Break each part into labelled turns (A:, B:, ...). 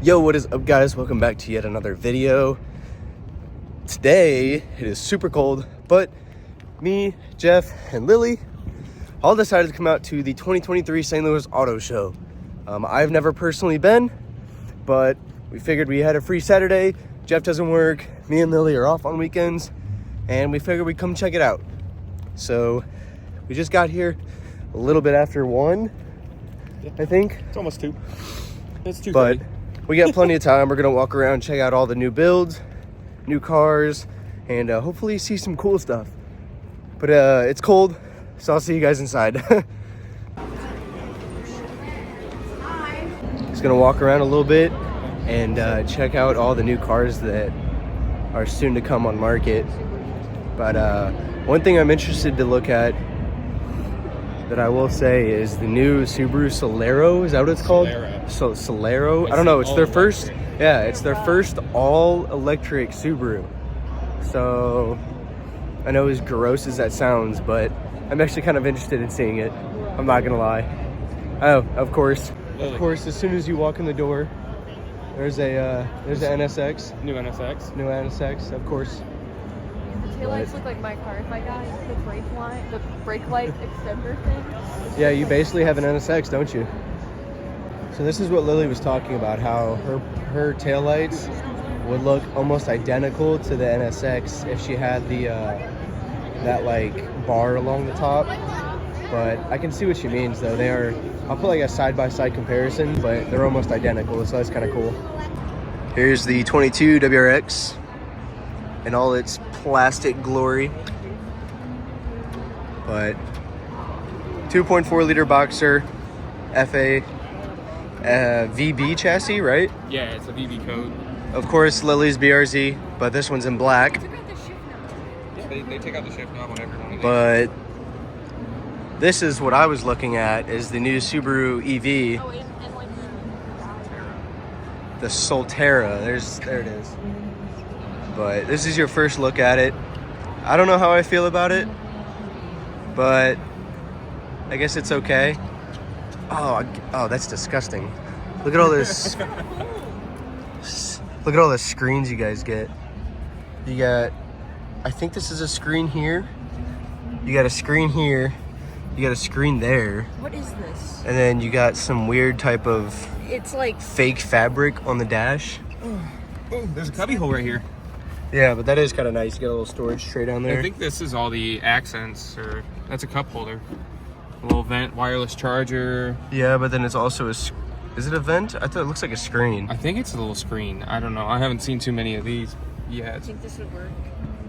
A: Yo, what is up, guys? Welcome back to yet another video. Today it is super cold, but me, Jeff, and Lily all decided to come out to the 2023 St. Louis Auto Show. I've never personally been, but we figured we had a free Saturday. Jeff doesn't work, me and Lily are off on weekends, and we figured we'd come check it out. So we just got here a little bit after 1, I think.
B: It's almost 2. It's 2:30.
A: But we got plenty of time. We're gonna walk around, check out all the new builds, new cars, and hopefully see some cool stuff. But it's cold, so I'll see you guys inside. Just gonna walk around a little bit and check out all the new cars that are soon to come on market. But one thing I'm interested to look at that I will say is the new Subaru Solero. Is that what it's called? Solero. I don't know. It's their first. Yeah, it's their first all-electric Subaru. So I know as gross as that sounds, but I'm actually kind of interested in seeing it. I'm not gonna lie. Oh, of course. Of course, as soon as you walk in the door, there's an NSX.
B: New NSX.
A: New NSX, of course.
C: The taillights look like my car if I got the brake light extender thing.
A: Yeah, you basically have an NSX, don't you? So this is what Lily was talking about, how her taillights would look almost identical to the NSX if she had the that like bar along the top. But I can see what she means though. They are, I'll put like a side-by-side comparison, but they're almost identical, so that's kind of cool. Here's the 22 WRX in all its plastic glory. But 2.4 liter boxer FA VB chassis, right?
B: Yeah, it's a VB code.
A: Of course, Lily's BRZ, but this one's in black.
B: Yeah, they take out the shift knob on every one of these.
A: But this is what I was looking at, is the new Subaru EV.
C: Oh, and like
A: The Solterra. There it is. But this is your first look at it. I don't know how I feel about it, but I guess it's okay. Oh, that's disgusting. Look at all this. Look at all the screens you guys get. You got, I think this is a screen here. You got a screen here. You got a screen there.
C: what is this?
A: And then you got some weird type of
C: It's like
A: fake fabric on the dash.
B: Oh, there's a cubby hole right here.
A: Yeah, but that is kind of nice. You got a little storage tray down there.
B: I think this is all the accents, or that's a cup holder. A little vent, wireless charger.
A: Yeah, but then it's also is it a vent? I thought it looks like a screen.
B: I think it's a little screen. I don't know. I haven't seen too many of these yet.
C: I think this would work.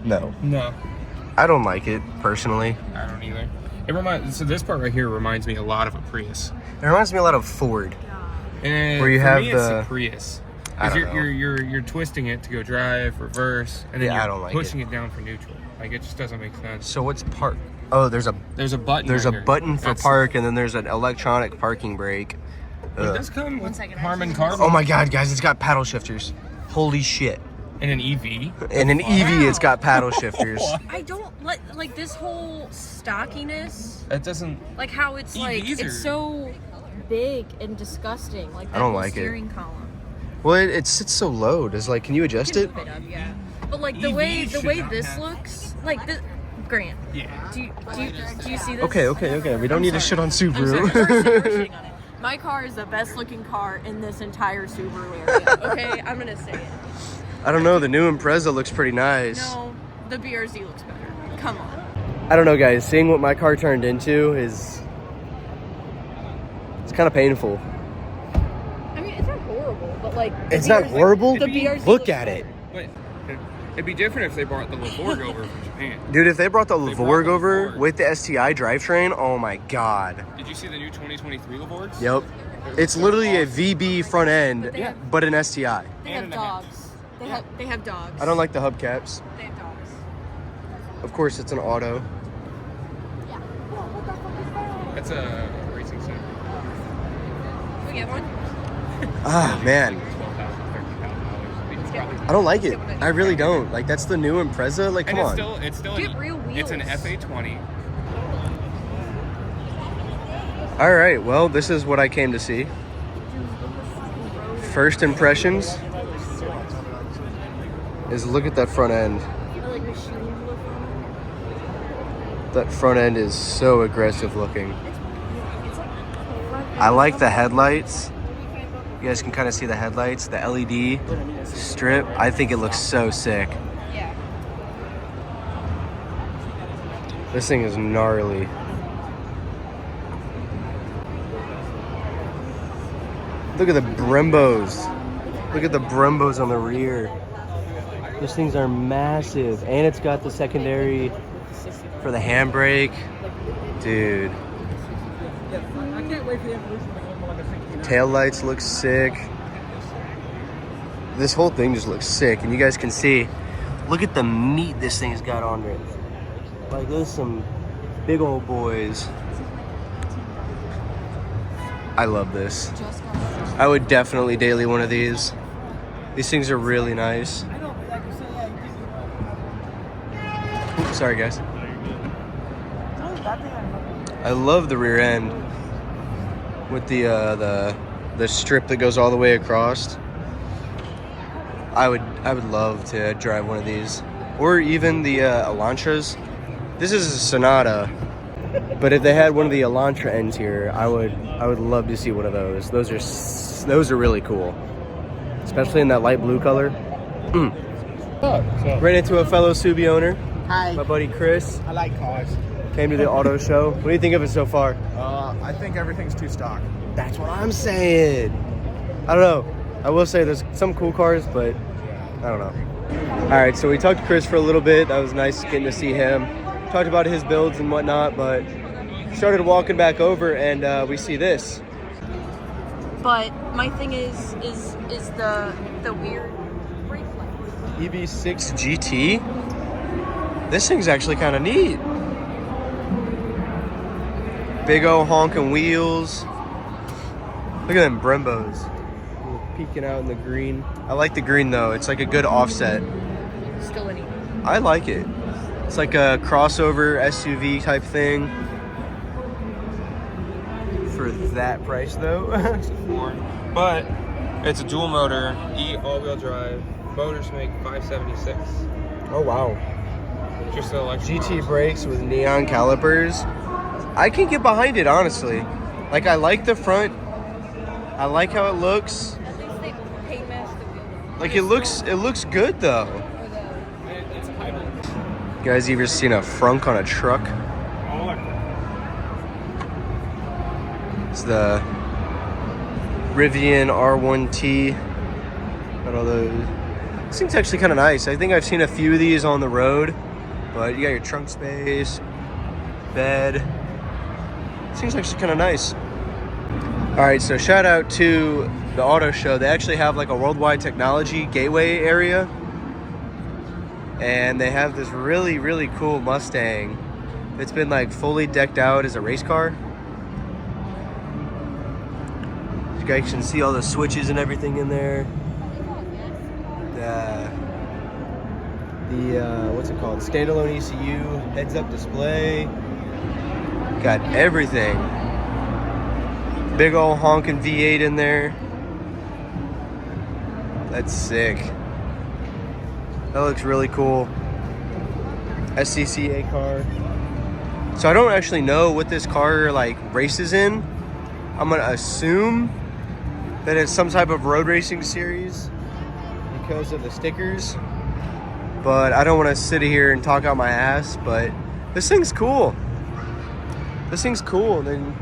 A: No.
B: No,
A: I don't like it, personally.
B: I don't either. So this part right here reminds me a lot of a Prius.
A: It reminds me a lot of Ford.
B: And
A: Where you
B: for
A: have
B: me,
A: the-
B: it's the Prius.
A: I don't know.
B: You're twisting it to go drive, reverse, and then
A: Yeah, I don't
B: you're
A: like
B: pushing it down for neutral. Like, it just doesn't make sense.
A: So what's park? Oh, there's a
B: button.
A: there's
B: right
A: a
B: here.
A: button for
B: That's-
A: park, and then there's an electronic parking brake.
B: It does come with
C: second,
B: Harman Kardon.
A: Oh my God, guys! It's got paddle shifters. Holy shit!
B: And an EV.
A: And an EV, it's got paddle shifters.
C: I don't like this whole stockiness.
B: It doesn't.
C: Like how it's like
B: EVs are-
C: it's so big and disgusting. Like that
A: I don't
C: whole
A: like it.
C: steering column.
A: Well, it sits so low. Does like, can you adjust
C: You
A: it?
C: can move it up, yeah. But like the
B: EVs
C: way
B: should not
C: this
B: have-
C: looks, like the Grant.
B: Yeah.
C: Do you see this?
A: Okay. We don't need to shit on
C: I'm sorry.
A: Subaru.
C: We're shitting on it. My car is the best looking car in this entire Subaru area. Okay, I'm gonna say it.
A: I don't know. The new Impreza looks pretty nice.
C: No, the BRZ looks better. Come on.
A: I don't know, guys. Seeing what my car turned into it's kind of painful.
C: I mean, it's not horrible, but like
A: It's not horrible.
C: The BRZ
A: Look
C: looks
A: at it.
B: Wait, it'd be different if they brought the Lavorg over from Japan.
A: Dude, if they brought the
B: They brought
A: Lavorg
B: the
A: over
B: Lavorg.
A: with the STI drivetrain, oh my God.
B: Did you see the new 2023 Lavorgs?
A: Yep. It's literally a VB front end,
C: Yeah.
A: but an STI.
C: They have
B: And a half.
C: dogs. They have dogs.
A: I don't like the hubcaps.
C: They have dogs.
A: Of course, it's an auto.
C: Yeah. Well, what the fuck
B: That's a racing sim.
C: Can we get one?
A: Ah, man.
B: $12,000, $13,000.
A: I don't like it. I really don't. Like, that's the new Impreza. Like, come on.
B: It's still
C: Get real wheels.
B: It's an FA20.
A: All right, well, this is what I came to see. First impressions is look at that front end. That front end is so aggressive looking. I like the headlights. You guys can kind of see the headlights, the LED strip. I think it looks so sick.
C: Yeah.
A: This thing is gnarly. Look at the Brembos. Look at the Brembos on the rear. Those things are massive. And it's got the secondary for the handbrake. Dude. Tail lights look sick. This whole thing just looks sick. And you guys can see, look at the meat this thing's got on it. Like, there's some big old boys. I love this. I would definitely daily one of these. These things are really nice. Oops, sorry guys. I love the rear end with the strip that goes all the way across. I would love to drive one of these, or even the Elantras. This is a Sonata, but if they had one of the Elantra ends here, I would love to see one of those. Those are really cool, especially in that light blue color. Ran into a fellow Subi owner.
D: Hi.
A: My buddy Chris.
D: I like cars.
A: Came to the auto show. What do you think of it so far?
D: I think everything's too stock.
A: That's what I'm saying. I don't know. I will say there's some cool cars, but I don't know. All right, so we talked to Chris for a little bit. That was nice getting to see him. Talked about his builds and whatnot, but started walking back over and we see this.
C: But my thing is the weird brake lights.
A: EV6 GT. This thing's actually kind of neat. Big old honking wheels. Look at them Brembos. Peeking out in the green. I like the green though. It's like a good offset.
C: Still any.
A: I like it. It's like a crossover SUV type thing. For that price though.
B: But it's a dual motor, all-wheel drive. Motors make 576.
A: Oh wow.
B: Just the electric.
A: GT brakes with neon calipers. I can get behind it honestly. Like I like the front. I like how it looks.
C: At least they paint matched the wheel.
A: Like it looks good though.
B: It's a hybrid.
A: You guys ever seen a frunk on a truck?
B: All electric.
A: It's the Rivian R1T. Got all those. This thing's actually kind of nice. I think I've seen a few of these on the road, but you got your trunk space, bed. This thing's actually kind of nice. All right, so shout out to the auto show. They actually have like a worldwide technology gateway area, and they have this really, really cool Mustang. It's been like fully decked out as a race car. You guys can see all the switches and everything in there. The what's it called? Standalone ECU, heads-up display. Got everything. Big old honking V8 in there. That's sick. That looks really cool. SCCA car. So I don't actually know what this car like races in. I'm gonna assume that it's some type of road racing series because of the stickers. But I don't want to sit here and talk out my ass, but this thing's cool. This thing's cool. And then,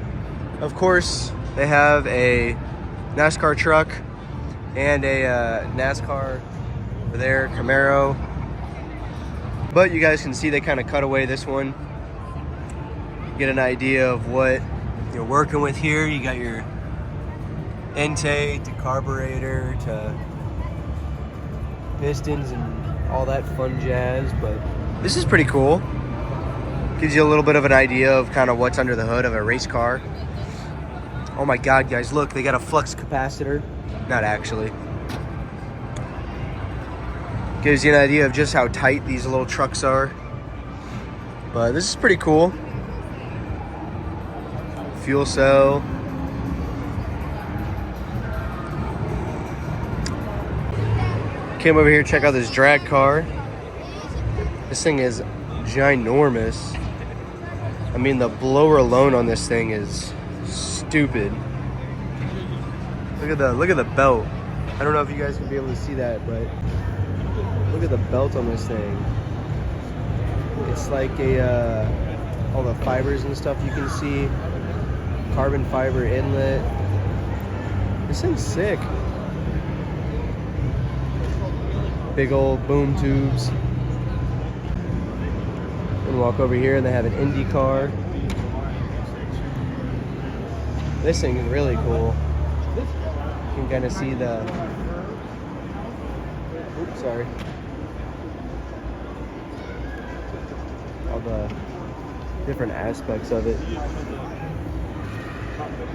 A: of course, they have a NASCAR truck and a NASCAR over there, Camaro. But you guys can see they kind of cut away this one. Get an idea of what you're working with here. You got your intake to carburetor to pistons and all that fun jazz. But this is pretty cool. Gives you a little bit of an idea of kind of what's under the hood of a race car. Oh my God, guys, look, they got a flux capacitor. Not actually. Gives you an idea of just how tight these little trucks are. But this is pretty cool. Fuel cell. Came over here to check out this drag car. This thing is ginormous. I mean, the blower alone on this thing is stupid. Look at the belt. I don't know if you guys can be able to see that, but look at the belt on this thing. It's like all the fibers and stuff you can see. Carbon fiber inlet. This thing's sick. Big old boom tubes. And walk over here and they have an Indy car. This thing is really cool. You can kind of see the... Oops, sorry. All the different aspects of it.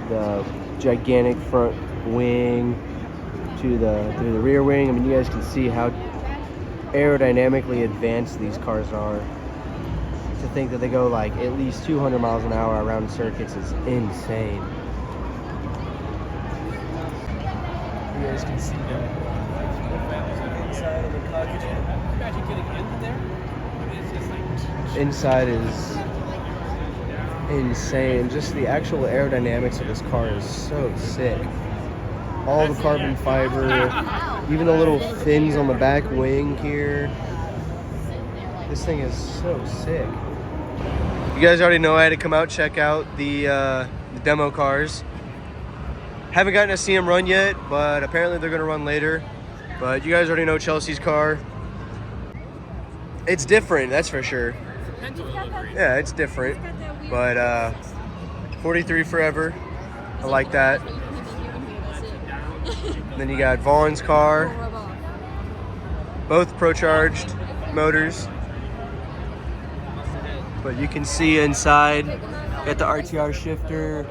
A: The gigantic front wing to the rear wing. I mean, you guys can see how aerodynamically advanced these cars are. To think that they go like at least 200 miles an hour around circuits is insane. You guys can see the inside of the cockpit.
E: Imagine getting in there. It's just like
A: Inside is insane. Just the actual aerodynamics of this car is so sick. All the carbon fiber, even the little fins on the back wing here. This thing is so sick. You guys already know I had to come out check out the demo cars. Haven't gotten to see them run yet, but apparently they're gonna run later. But you guys already know Chelsea's car. It's different, that's for sure. Yeah, it's different. But 43 forever. I like that. And then you got Vaughn's car. Both pro-charged motors. But you can see inside, got the RTR shifter,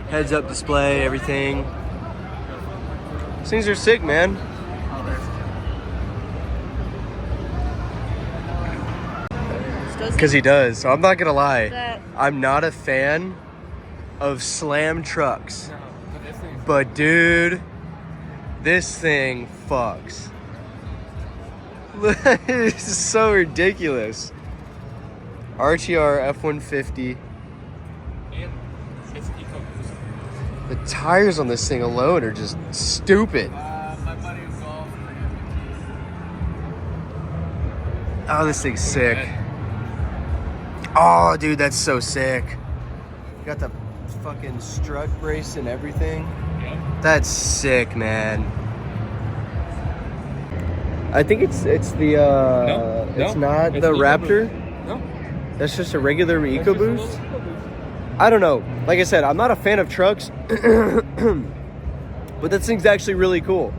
A: heads-up display, everything. These things are sick, man. Because he does. So I'm not gonna lie, I'm not a fan of slam trucks. But dude, this thing fucks. This is so ridiculous. RTR F-150. The tires on this thing alone are just stupid. Oh, this thing's sick. Oh, dude, that's so sick. You got the fucking strut brace and everything. That's sick, man. I think it's the it's not the Raptor.
B: No.
A: That's just a regular EcoBoost. I don't know. Like I said, I'm not a fan of trucks, but this thing's actually really cool.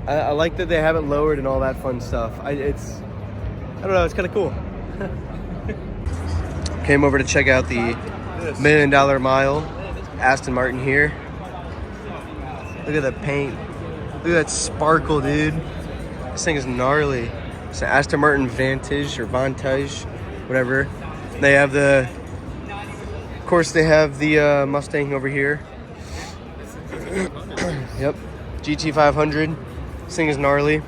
A: I like that they have it lowered and all that fun stuff. I don't know. It's kind of cool. Came over to check out the $1 Million Mile Aston Martin here. Look at the paint. Look at that sparkle, dude. This thing is gnarly. It's an Aston Martin Vantage or Vantage, whatever. They have of course, they have the Mustang over here. Yep, GT500. This thing is gnarly.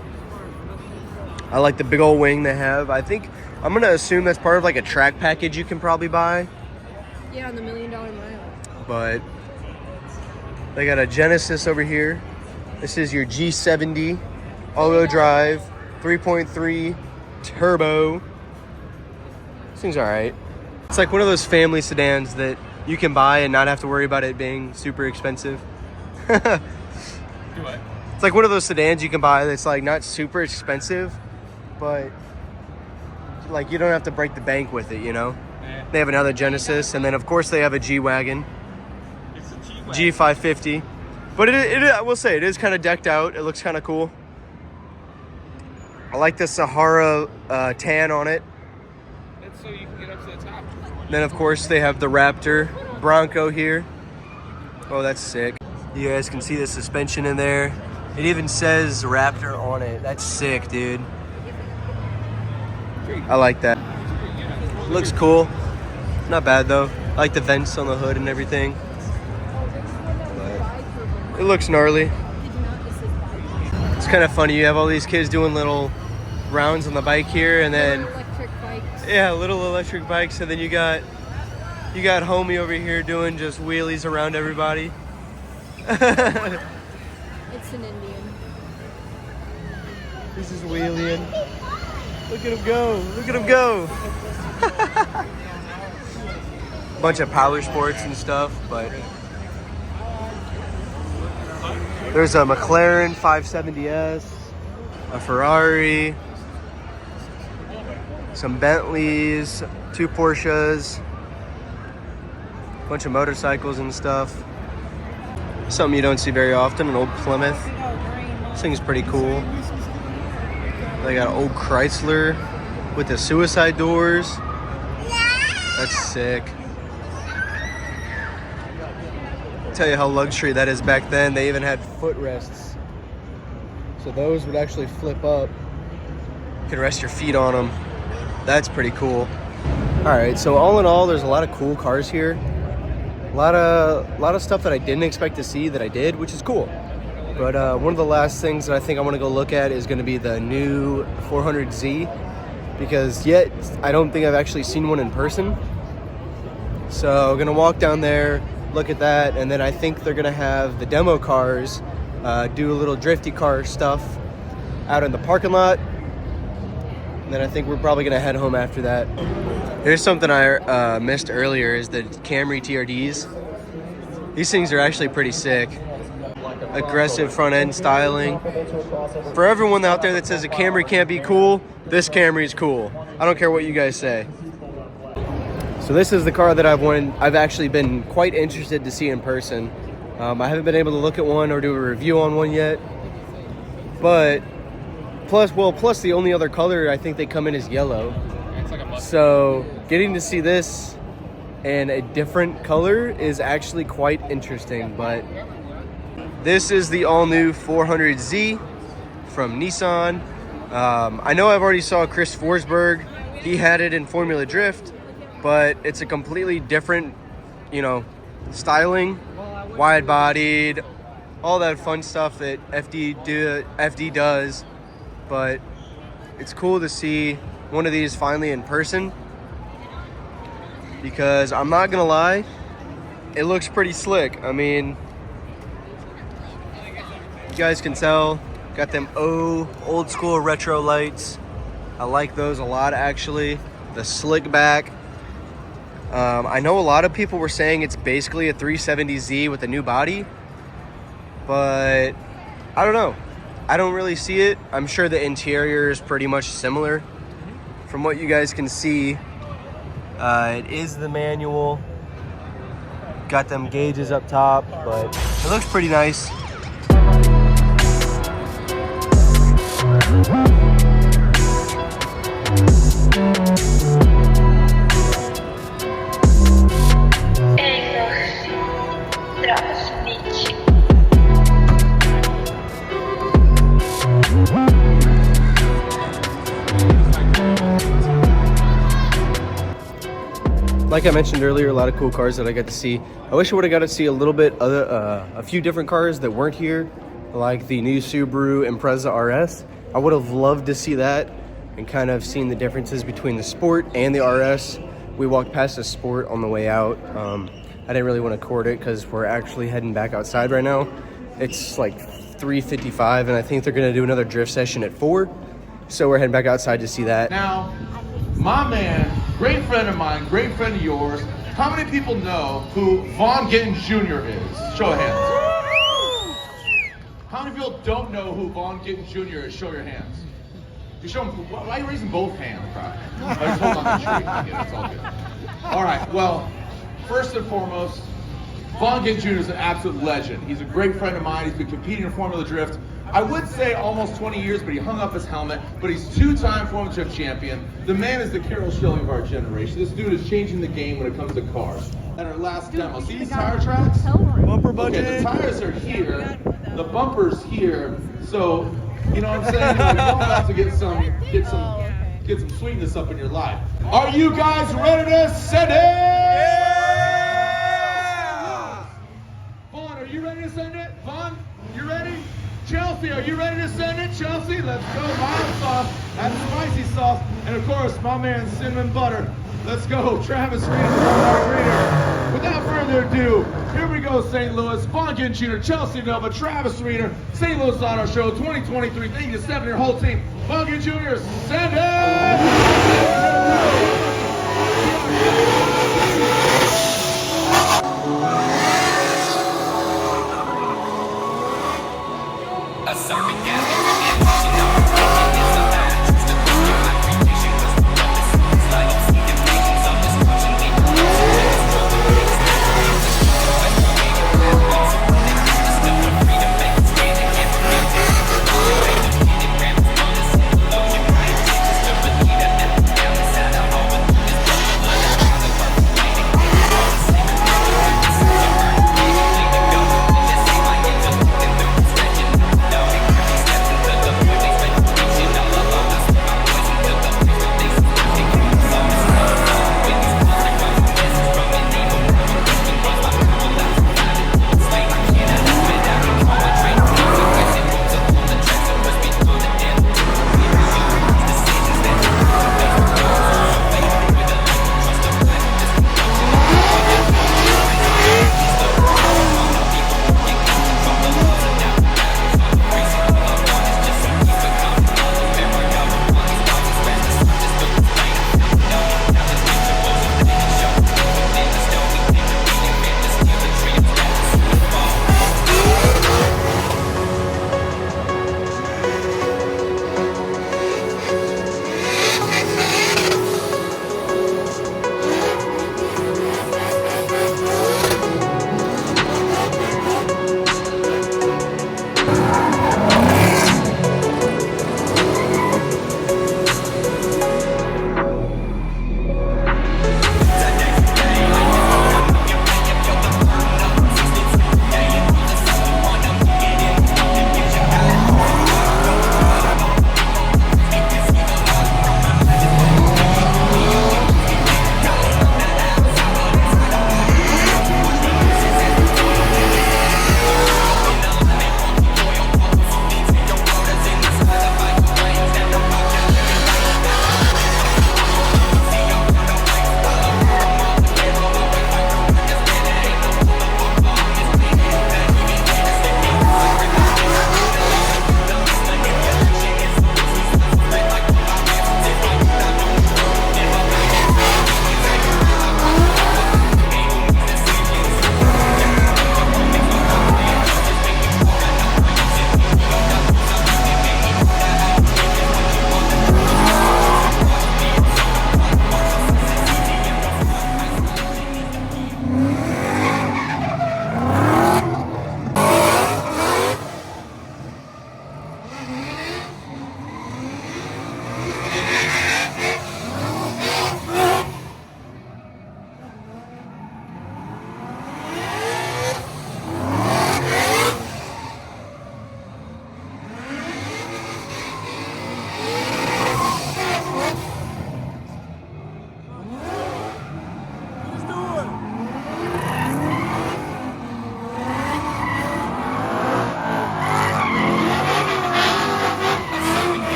A: I like the big old wing they have. I think I'm gonna assume that's part of like a track package you can probably buy.
C: Yeah, on the $1 Million Mile.
A: But they got a Genesis over here. This is your G70 all-wheel drive, 3.3 turbo. This thing's all right. It's like one of those family sedans that you can buy and not have to worry about it being super expensive.
B: Do what?
A: It's like one of those sedans you can buy that's like not super expensive, but like you don't have to break the bank with it, you know?
B: Yeah.
A: They have another Genesis, and then of course they have a G-Wagon.
B: It's a G-Wagon.
A: G550. But I will say, it is kind of decked out. It looks kind of cool. I like the Sahara tan on it.
B: It's so you can
A: Then of course they have the Raptor Bronco here. Oh, that's sick. You guys can see the suspension in there. It even says Raptor on it. That's sick, dude. I like that. Looks cool. Not bad though. I like the vents on the hood and everything. But it looks gnarly. It's kind of funny. You have all these kids doing little rounds on the bike here, and then
C: Electric bikes.
A: yeah, little electric bikes, and then you got homie over here doing just wheelies around everybody.
C: It's an Indian.
A: This is wheeling. Look at him go! Look at him go! Bunch of power sports and stuff, but there's a McLaren 570S, a Ferrari, some Bentleys, 2 Porsches, bunch of motorcycles and stuff. Something you don't see very often, an old Plymouth. This thing's pretty cool. They got an old Chrysler with the suicide doors. That's sick. I'll tell you how luxury that is back then. They even had footrests. So those would actually flip up. You could rest your feet on them. That's pretty cool. All right, so all in all, there's a lot of cool cars here. A lot of stuff that I didn't expect to see that I did, which is cool. But one of the last things that I think I want to go look at is going to be the new 400Z, because yet I don't think I've actually seen one in person. So I'm going to walk down there, look at that, and then I think they're going to have the demo cars do a little drifty car stuff out in the parking lot. And then I think we're probably going to head home after that. Here's something I missed earlier is the Camry TRDs. These things are actually pretty sick. Aggressive front end styling. For everyone out there that says a Camry can't be cool, this Camry is cool. I don't care what you guys say. So this is the car that I've actually been quite interested to see in person. I haven't been able to look at one or do a review on one yet. But plus the only other color I think they come in is yellow. So getting to see this in a different color is actually quite interesting. But this is the all-new 400Z from Nissan. I know I've already saw Chris Forsberg. He had it in Formula Drift, but it's a completely different, styling, wide-bodied, all that fun stuff that FD does. But it's cool to see one of these finally in person, because I'm not gonna lie, it looks pretty slick. I mean, you guys can tell, got them old school retro lights. I like those a lot, actually. The slick back. I know a lot of people were saying it's basically a 370Z with a new body, but I don't know. I don't really see it. I'm sure the interior is pretty much similar. From what you guys can see, it is the manual. Got them gauges up top, but it looks pretty nice. Like I mentioned earlier, a lot of cool cars that I got to see. I wish I would have got to see a little bit a few different cars that weren't here, like the new Subaru Impreza RS. I would have loved to see that and kind of seen the differences between the Sport and the RS. We walked past the Sport on the way out. I didn't really want to record it because we're actually heading back outside right now. It's like 3:55, and I think they're going to do another drift session at 4. So we're heading back outside to see that.
F: Now, my man, great friend of mine, great friend of yours. How many people know who Vaughn Gittin Jr. is? Show of hands. How many people don't know who Vaughn Gittin Jr. is? Show your hands. You show them. Why are you raising both hands, bro? I just hold on to the tree. Yeah, it's all good. All right. Well, first and foremost, Vaughn Gittin Jr. is an absolute legend. He's a great friend of mine. He's been competing in Formula Drift I would say almost 20 years, but he hung up his helmet. But he's two-time Formula Drift champion. The man is the Carroll Schilling of our generation. This dude is changing the game when it comes to cars. At our last demo, see these tire tracks?
D: Bumper budget.
F: Okay, the tires are here, the bumper's here. So, you know what I'm saying? Like, you don't have to get some sweetness up in your life. Are you guys ready to send it? Vaughn, are you ready to send it? Vaughn, you ready? Chelsea, are you ready to send it? Chelsea, let's go. Mild sauce, that's spicy sauce, and of course, my man cinnamon butter. Let's go, Travis Reed, our reader. Without further ado, here we go, St. Louis. Vaughn Ginn Jr., Chelsea Nova, Travis Reeder, St. Louis Auto Show 2023. Thank you to Steph and your whole team. Vaughn Ginn Jr., send it!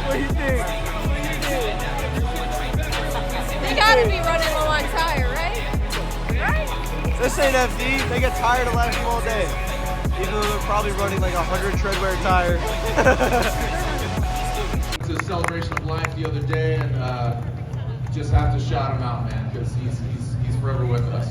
A: What do you think?
C: gotta be running low on tire, right? Right?
A: This ain't FD. They get tired of lashing all day. Even though they're probably running like 100 treadwear tire.
F: It's a celebration of life the other day, and just have to shout him out, man, because he's forever with us.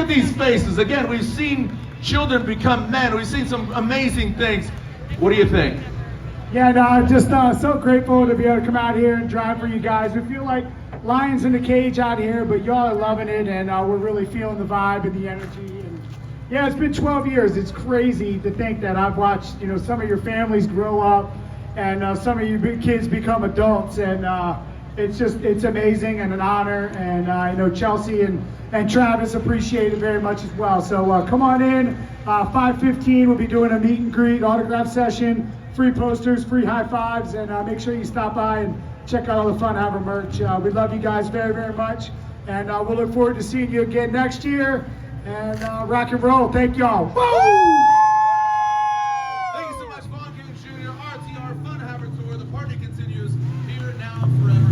F: at these faces. Again, we've seen children become men. We've seen some amazing things. What do you think?
G: Yeah, no, just so grateful to be able to come out here and drive for you guys. We feel like lions in the cage out here, but y'all are loving it, and we're really feeling the vibe and the energy. And yeah, it's been 12 years. It's crazy to think that I've watched, you know, some of your families grow up, and some of you kids become adults, and it's amazing and an honor. And I know Chelsea and Travis appreciate it very much as well. So come on in. 5:15, we'll be doing a meet and greet, autograph session, free posters, free high fives, and make sure you stop by and check out all the Fun Haver merch. We love you guys very, very much, and we'll look forward to seeing you again next year. And rock and roll. Thank y'all. Woo!
F: Thank you so much, Vaughn Givens Jr. RTR Fun Haver Tour. The party continues here now forever.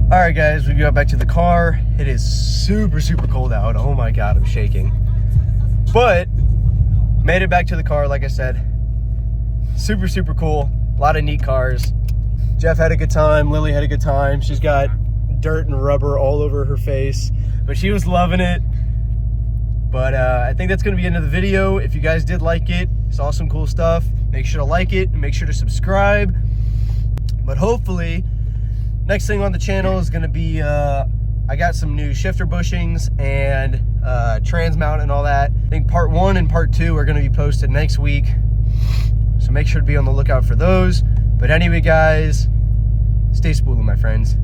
A: All right, guys, we got back to the car. It is super, super cold out. Oh my God, I'm shaking. But made it back to the car, like I said. Super, super cool. A lot of neat cars. Jeff had a good time. Lily had a good time. She's got dirt and rubber all over her face, but she was loving it. But I think that's going to be the end of the video. If you guys did like it, saw some cool stuff, make sure to like it and make sure to subscribe. But hopefully, next thing on the channel is going to be, I got some new shifter bushings and trans mount and all that. I think part 1 and part 2 are going to be posted next week. So make sure to be on the lookout for those. But anyway, guys, stay spooling, my friends.